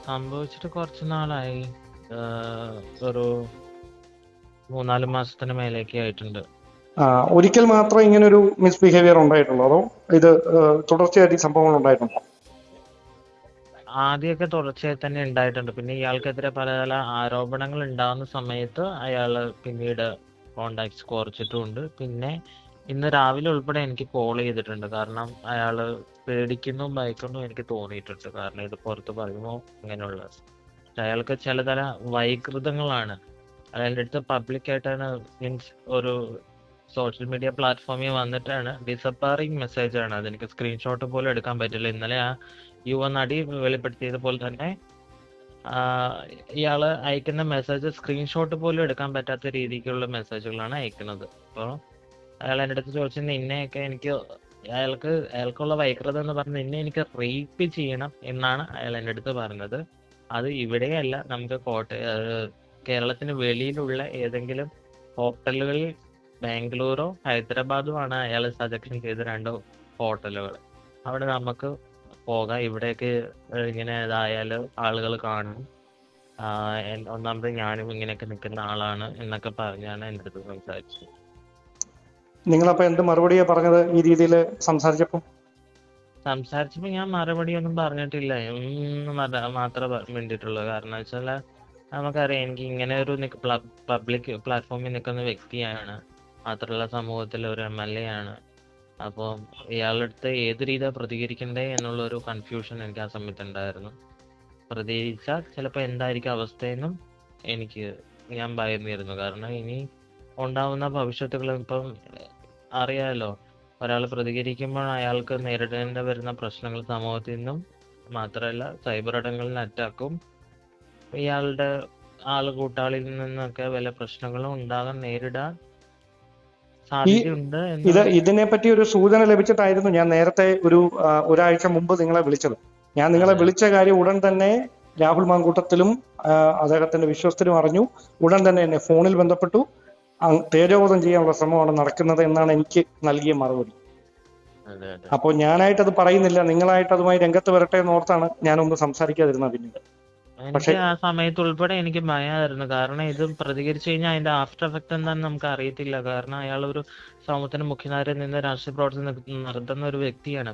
സംഭവിച്ചിട്ട് കുറച്ച് നാളായി. ഒരു 3-4 മാസത്തിന് മേലേക്ക് ആയിട്ടുണ്ട്. ഒരിക്കൽ മാത്രം ഇങ്ങനെ ഒരു മിസ്ബിഹേവിയർ ഉണ്ടായിട്ടുള്ളൂ, അതോ ഇത് തുടർച്ചയായിട്ട് ഈ സംഭവങ്ങൾ ഉണ്ടായിട്ടുണ്ടോ? ആദ്യമൊക്കെ തുടർച്ചയായി തന്നെ ഉണ്ടായിട്ടുണ്ട്. പിന്നെ ഇയാൾക്കെതിരെ പല പല ആരോപണങ്ങൾ ഉണ്ടാകുന്ന സമയത്ത് അയാള് പിന്നീട് കോണ്ടാക്ട്സ് കുറച്ചിട്ടുമുണ്ട്. പിന്നെ ഇന്ന് രാവിലെ ഉൾപ്പെടെ എനിക്ക് കോൾ ചെയ്തിട്ടുണ്ട്. കാരണം അയാള് പേടിക്കുന്നു ഭയക്കുന്നു എനിക്ക് തോന്നിയിട്ടുണ്ട്. കാരണം ഇത് പുറത്ത് പറയുമോ ഇങ്ങനെയുള്ള. അയാൾക്ക് ചിലതര വൈകൃതങ്ങളാണ്. അയാളുടെ അടുത്ത് പബ്ലിക്കായിട്ടാണ്, മീൻസ് ഒരു സോഷ്യൽ മീഡിയ പ്ലാറ്റ്ഫോമിൽ വന്നിട്ടാണ് ഡിസപ്പാറിങ് മെസ്സേജ് ആണ്. അതെനിക്ക് സ്ക്രീൻഷോട്ട് പോലും എടുക്കാൻ പറ്റില്ല. ഇന്നലെ ആ യുവനടി വെളിപ്പെടുത്തിയത് പോലെ തന്നെ ഇയാള് അയക്കുന്ന മെസ്സേജ് സ്ക്രീൻഷോട്ട് പോലും എടുക്കാൻ പറ്റാത്ത രീതിക്കുള്ള മെസ്സേജുകളാണ് അയക്കുന്നത്. അപ്പോൾ അയാൾ എൻ്റെ അടുത്ത് ചോദിച്ചു, നിന്നെയൊക്കെ എനിക്ക് അയാൾക്കുള്ള വൈകൃതം എന്ന് പറഞ്ഞ് നിന്നെ എനിക്ക് റേപ്പ് ചെയ്യണം എന്നാണ് അയാൾ എൻ്റെ അടുത്ത് പറഞ്ഞത്. അത് ഇവിടെയല്ല, നമുക്ക് കേരളത്തിന് വെളിയിലുള്ള ഏതെങ്കിലും ഹോട്ടലുകളിൽ ബാംഗ്ലൂരോ ഹൈദരാബാദോ ആണ് അയാൾ സജഷൻ ചെയ്ത 2 ഹോട്ടലുകൾ. അവിടെ നമുക്ക് പോകാം. ഇവിടേക്ക് ഇങ്ങനെ ഇതായാല് ആളുകൾ കാണും. ഒന്നാമത് ഞാനും ഇങ്ങനെയൊക്കെ നിൽക്കുന്ന ആളാണ് എന്നൊക്കെ പറഞ്ഞാണ് എൻ്റെ അടുത്ത് സംസാരിച്ചത്. നിങ്ങളപ്പോ എന്ത് മറുപടിയാ പറഞ്ഞത് ഈ രീതിയിൽ സംസാരിച്ചപ്പോൾ ഞാൻ മറുപടി ഒന്നും പറഞ്ഞിട്ടില്ല. മാത്രമേ വേണ്ടിയിട്ടുള്ളൂ. കാരണം വെച്ചാൽ നമുക്കറിയാം, എനിക്ക് ഇങ്ങനെ ഒരു പബ്ലിക് പ്ലാറ്റ്ഫോമിൽ നിൽക്കുന്ന വ്യക്തിയാണ്. മാത്രമല്ല സമൂഹത്തിൽ ഒരു MLA ആണ്. അപ്പോൾ ഇയാളുടെ അടുത്ത് ഏത് രീതിയാണ് പ്രതികരിക്കണ്ടേ എന്നുള്ള ഒരു കൺഫ്യൂഷൻ എനിക്ക് ആ സമയത്ത് ഉണ്ടായിരുന്നു. പ്രതികരിച്ചാൽ ചിലപ്പോൾ എന്തായിരിക്കും അവസ്ഥയെന്നും ഞാൻ ഭയന്നിരുന്നു. കാരണം ഇനി ഉണ്ടാവുന്ന ഭവിഷ്യത്തുകൾ ഇപ്പം അറിയാമല്ലോ. ഒരാൾ പ്രതികരിക്കുമ്പോൾ അയാൾക്ക് നേരിടേണ്ടി വരുന്ന പ്രശ്നങ്ങൾ സമൂഹത്തിൽ നിന്നും മാത്രമല്ല സൈബർ ഇടങ്ങളിൽ അറ്റാക്കും ഇയാളുടെ കൂട്ടാളിയിൽ നിന്നൊക്കെ വല്ല പ്രശ്നങ്ങളും നേരിടാൻ സാധ്യതയുണ്ട് ഇതിനെപ്പറ്റി ഒരു സൂചന ലഭിച്ചിട്ടായിരുന്നു ഞാൻ നേരത്തെ ഒരാഴ്ച മുമ്പ് നിങ്ങളെ വിളിച്ചത്. ഞാൻ നിങ്ങളെ വിളിച്ച കാര്യം ഉടൻ തന്നെ രാഹുൽ മാങ്കൂട്ടത്തിലും അദ്ദേഹത്തിന്റെ വിശ്വസ്തരും അറിഞ്ഞു. ഉടൻ തന്നെ എന്നെ ഫോണിൽ ബന്ധപ്പെട്ടു. തേജോവധം ചെയ്യാനുള്ള ശ്രമമാണ് നടക്കുന്നത് എന്നാണ് എനിക്ക് നൽകിയ മറുപടി. അപ്പോൾ ഞാനായിട്ട് അത് പറയുന്നില്ല, നിങ്ങളായിട്ട് അതുമായി രംഗത്ത് വരട്ടെ എന്നോർത്താണ് ഞാനൊന്ന് സംസാരിക്കാതിരുന്നത്. പിന്നീട് എനിക്ക് ആ സമയത്ത് ഉൾപ്പെടെ എനിക്ക് ഭയമായിരുന്നു. കാരണം ഇത് പ്രതികരിച്ചു കഴിഞ്ഞാൽ അതിന്റെ ആഫ്റ്റർ എഫക്ട് എന്താണെന്ന് നമുക്ക് അറിയത്തില്ല. കാരണം അയാൾ ഒരു സമൂഹത്തിന് മുഖ്യധാരയിൽ നിന്ന് രാഷ്ട്രീയ പ്രവർത്തനം നടത്തുന്ന ഒരു വ്യക്തിയാണ്.